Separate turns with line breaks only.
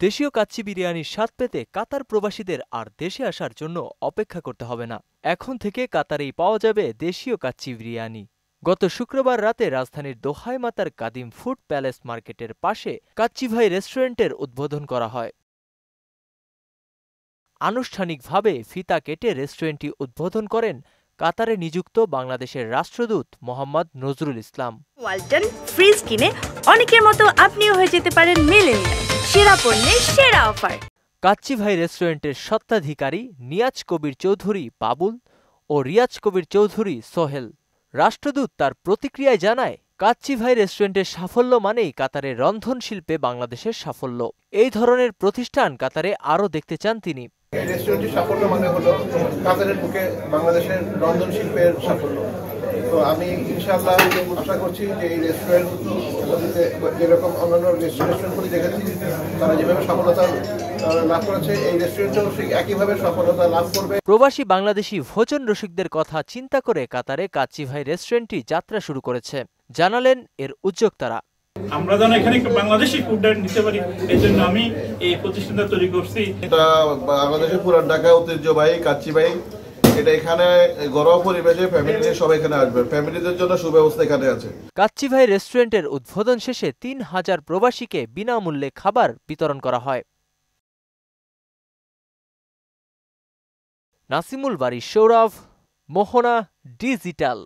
দেশীয় কাচ্চি বিরিয়ানির স্বাদ পেতে কাতার প্রবাসীদের আর দেশে আসার জন্য অপেক্ষা করতে হবে না। এখন থেকে কাতারেই পাওয়া যাবে দেশীয় কাচ্চি বিরিয়ানি। গত শুক্রবার রাতে রাজধানীর দোহায় মাতার কাদিম ফুড প্যালেস মার্কেটের পাশে কাচ্চি ভাই রেস্টুরেন্টের উদ্বোধন করা হয়। আনুষ্ঠানিকভাবে ফিতা কেটে রেস্টুরেন্টটি উদ্বোধন করেন কাতারে নিযুক্ত বাংলাদেশের রাষ্ট্রদূত মোহাম্মদ নজরুল ইসলাম।
ওয়ালটন ফ্রিজ কিনে অনেকের মতো আপনিও হয়ে যেতে পারেন মিলেনিয়াল, সেরা পণ্যের সেরা অফার।
কাচ্চি ভাই রেস্টুরেন্টের স্বত্বাধিকারী নিয়াজ কবির চৌধুরী বাবুল ও রিয়াজ কবির চৌধুরী সোহেল। রাষ্ট্রদূত তার প্রতিক্রিয়ায় জানায়, কাচ্চি ভাই রেস্টুরেন্টের সাফল্য মানেই কাতারের রন্ধনশিল্পে বাংলাদেশের সাফল্য। এই ধরনের প্রতিষ্ঠান কাতারে আরও দেখতে চান তিনি।
এই রেস্টুরেন্টের সাফল্য মানে হলো কাতারের বুকে বাংলাদেশের রন্ধন শিল্পের সাফল্য। তো আমি ইনশাআল্লাহ আশা করছি যে এই রেস্টুরেন্ট যেরকম অন্যান্য রেস্টুরেন্টগুলি দেখেছি তারা যেভাবে সফলতা লাভ করেছে, এই রেস্টুরেন্টও ঠিক একইভাবে সফলতা লাভ করবে।
প্রবাসী বাংলাদেশি ভোজন রসিকদের কথা চিন্তা করে কাতারে কাচ্চি ভাই রেস্টুরেন্টটি যাত্রা শুরু করেছে, জানালেন এর উদ্যোক্তারা।
আমরা যেন এখানে বাংলাদেশি ফুড নিতে পারি, এই জন্য আমি এই প্রতিষ্ঠানটা তৈরি করছি।
এটা বাংলাদেশের পুরান ঢাকা ঐতিহ্যবাহী কাচ্চি ভাই। এটা এখানে ঘরোয়া পরিবেশে ফ্যামিলি নিয়ে সবাই এখানে আসবে, ফ্যামিলিদের জন্য সুব্যবস্থা এখানে আছে।
কাচ্চি ভাই রেস্টুরেন্টের উদ্বোধন শেষে ৩,০০০ প্রবাসীকে বিনামূল্যে খাবার বিতরণ করা হয়। নাসিমুল বারী সৌরভ, মোহনা ডিজিটাল।